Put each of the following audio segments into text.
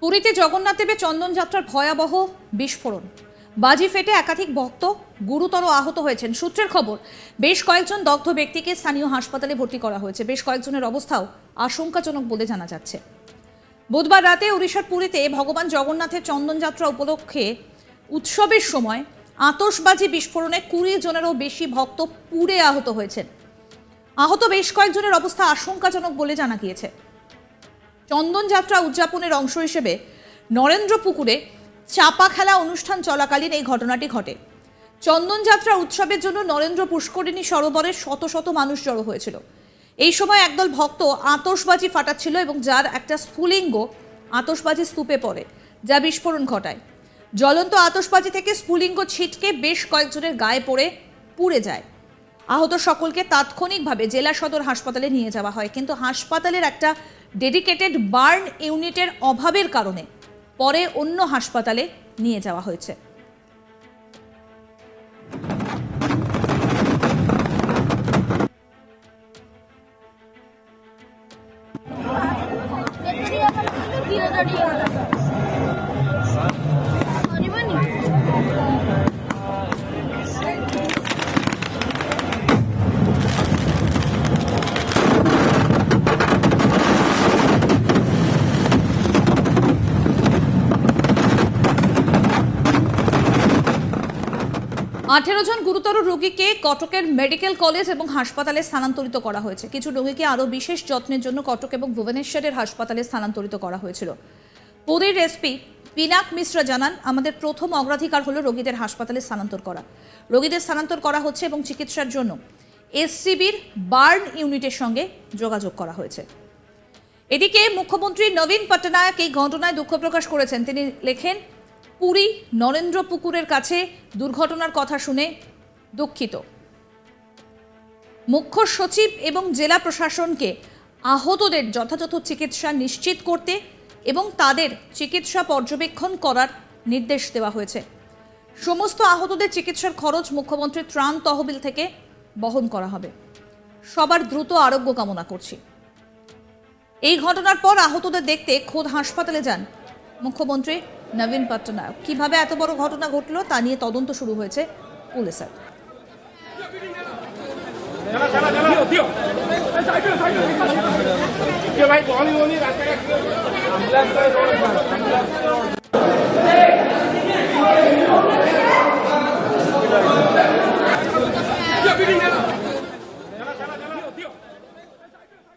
পুরীতে জগন্নাথ দেবের চন্দন যাত্রার ভয়াবহ বিস্ফোরণ, বাজি ফেটে একাধিক ভক্ত গুরুতর আহত হয়েছেন। সূত্রের খবর, বেশ কয়েকজন দগ্ধ ব্যক্তিকে স্থানীয় হাসপাতালে ভর্তি করা হয়েছে। বেশ কয়েকজনের অবস্থাও আশঙ্কাজনক বলে জানা যাচ্ছে। বুধবার রাতে ওড়িশার পুরীতে ভগবান জগন্নাথের চন্দন যাত্রা উপলক্ষে উৎসবের সময় আতশবাজি বিস্ফোরণে 20 জনেরও বেশি ভক্ত পুড়ে আহত হয়েছেন। আহত বেশ কয়েকজনের অবস্থা আশঙ্কাজনক বলে জানা গিয়েছে। চন্দন যাত্রা উদযাপনের অংশ হিসেবে নরেন্দ্রপুকুরে চাপা খেলা অনুষ্ঠান চলাকালীন এই ঘটনাটি ঘটে। চন্দন যাত্রা উৎসবের জন্য নরেন্দ্র পুষ্করিণী সরোবরে শত শত মানুষ জড়ো হয়েছিল। এই সময় একদল ভক্ত আতশবাজি ফাটাচ্ছিল এবং যার একটা স্ফুলিঙ্গ আতশবাজি স্তূপে পড়ে, যা বিস্ফোরণ ঘটায়। জ্বলন্ত আতশবাজি থেকে স্ফুলিঙ্গ ছিটকে বেশ কয়েকজনের গায়ে পড়ে পুড়ে যায়। আহত সকলকে তাৎক্ষণিকভাবে জেলা সদর হাসপাতালে নিয়ে যাওয়া হয়, কিন্তু হাসপাতালের একটা ডেডিকেটেড বার্ন ইউনিটের অভাবের কারণে পরে অন্য হাসপাতালে নিয়ে যাওয়া হয়েছে। আঠেরো জন গুরুতর রোগীকে কটকের মেডিকেল কলেজ এবং হাসপাতালে স্থানান্তরিত করা হয়েছে। কিছু রোগীকে আরও বিশেষ যত্নের জন্য কটক এবং ভুবনেশ্বরের হাসপাতালে স্থানান্তরিত করা হয়েছিল। পুরীর এসপি পিনাক মিশ্রা জানান, আমাদের প্রথম অগ্রাধিকার হলো রোগীদের হাসপাতালে স্থানান্তর করা। রোগীদের স্থানান্তর করা হচ্ছে এবং চিকিৎসার জন্য এসসিবির বার্ন ইউনিটের সঙ্গে যোগাযোগ করা হয়েছে। এদিকে মুখ্যমন্ত্রী নবীন পটনায়ক এই ঘটনায় দুঃখ প্রকাশ করেছেন। তিনি লেখেন, পুরী নরেন্দ্রপুকুরের কাছে দুর্ঘটনার কথা শুনে দুঃখিত। মুখ্য সচিব এবং জেলা প্রশাসনকে আহতদের যথাযথ চিকিৎসা নিশ্চিত করতে এবং তাদের চিকিৎসা পর্যবেক্ষণ করার নির্দেশ দেওয়া হয়েছে। সমস্ত আহতদের চিকিৎসার খরচ মুখ্যমন্ত্রীর ত্রাণ তহবিল থেকে বহন করা হবে। সবার দ্রুত আরোগ্য কামনা করছি। এই ঘটনার পর আহতদের দেখতে খোদ হাসপাতালে যান মুখ্যমন্ত্রী নবীন পটনায়ক। কিভাবে এত বড় ঘটনা ঘটল তা নিয়ে তদন্ত শুরু হয়েছে পুলিশের।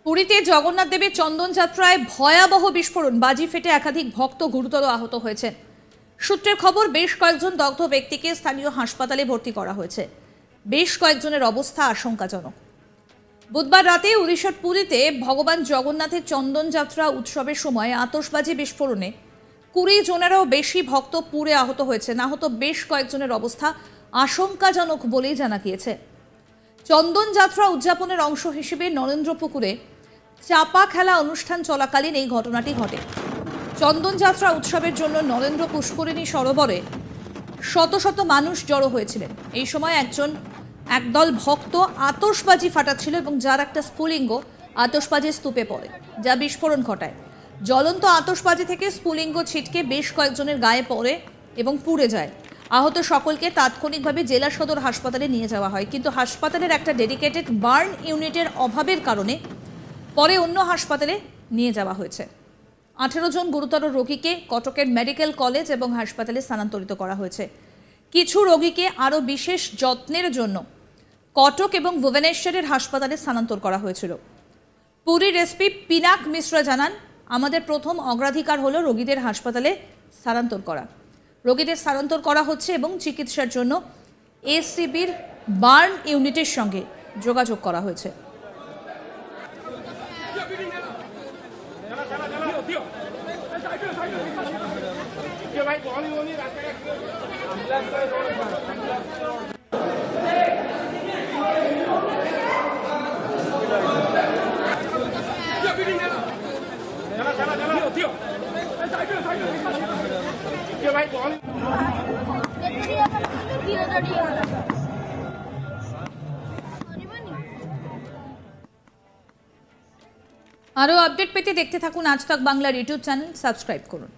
পুরীতে জগন্নাথ দেবের চন্দন যাত্রায় ভয়াবহ বিস্ফোরণ, বাজি ফেটে একাধিক ভক্ত গুরুতর আহত হয়েছেন। সূত্রের খবর, বেশ কয়েকজন দগ্ধ ব্যক্তিকে স্থানীয় হাসপাতালে ভর্তি করা হয়েছে। বেশ কয়েকজনের অবস্থা আশঙ্কাজনক। বুধবার রাতে ওড়িশার পুরীতে ভগবান জগন্নাথের চন্দন যাত্রা উৎসবের সময় আতশবাজি বিস্ফোরণে 20 জনেরও বেশি ভক্ত পুড়ে আহত হয়েছেন। আহত বেশ কয়েকজনের অবস্থা আশঙ্কাজনক বলেই জানা গিয়েছে। চন্দন যাত্রা উদযাপনের অংশ হিসেবে নরেন্দ্রপুকুরে চাপা খেলা অনুষ্ঠান চলাকালীন এই ঘটনাটি ঘটে। চন্দন যাত্রা উৎসবের জন্য নরেন্দ্র পুষ্করিণী সরোবরে শত শত মানুষ জড়ো হয়েছিলেন। এই সময় একদল ভক্ত আতশবাজি ফাটাচ্ছিল এবং যার একটা স্ফুলিঙ্গ আতশবাজির স্তূপে পড়ে, যা বিস্ফোরণ ঘটায়। জ্বলন্ত আতশবাজি থেকে স্ফুলিঙ্গ ছিটকে বেশ কয়েকজনের গায়ে পড়ে এবং পুড়ে যায়। আহত সকলকে তাৎক্ষণিকভাবে জেলা সদর হাসপাতালে নিয়ে যাওয়া হয়, কিন্তু হাসপাতালের একটা ডেডিকেটেড বার্ন ইউনিটের অভাবের কারণে পরে অন্য হাসপাতালে নিয়ে যাওয়া হয়েছে। 18 জন গুরুতর রোগীকে কটকের মেডিকেল কলেজ এবং হাসপাতালে স্থানান্তরিত করা হয়েছে। কিছু রোগীকে আরও বিশেষ যত্নের জন্য কটক এবং ভুবনেশ্বরের হাসপাতালে স্থানান্তর করা হয়েছিল। পুরীর এসপি পিনাক মিশ্রা জানান, আমাদের প্রথম অগ্রাধিকার হলো রোগীদের হাসপাতালে স্থানান্তর করা। রোগীদের স্থানান্তর করা হচ্ছে এবং চিকিৎসার জন্য এসসিবির বার্ন ইউনিটের সঙ্গে যোগাযোগ করা হয়েছে। আরও আপডেট পেতে দেখতে থাকুন আজ তাক বাংলার ইউটিউব চ্যানেল, সাবস্ক্রাইব করুন।